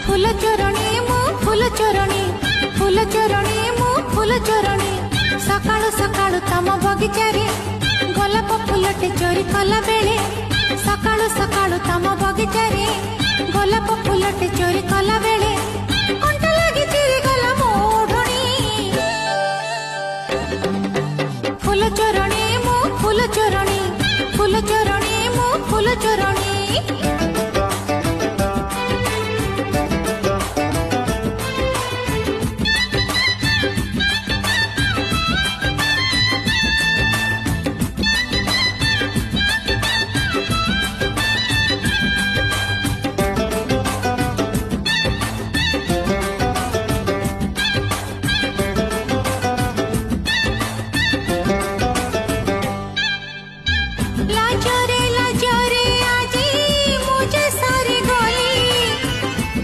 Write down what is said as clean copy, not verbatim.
फूल चोरणी मु फूल चोरणी फूल चोरणी मु फूल चोरणी सकाळु सकाळु तम बगीचा रे गोलाप फूलटे चोरी कला बेले सकाळु सकाळु तम बगीचा रे गोलाप फूलटे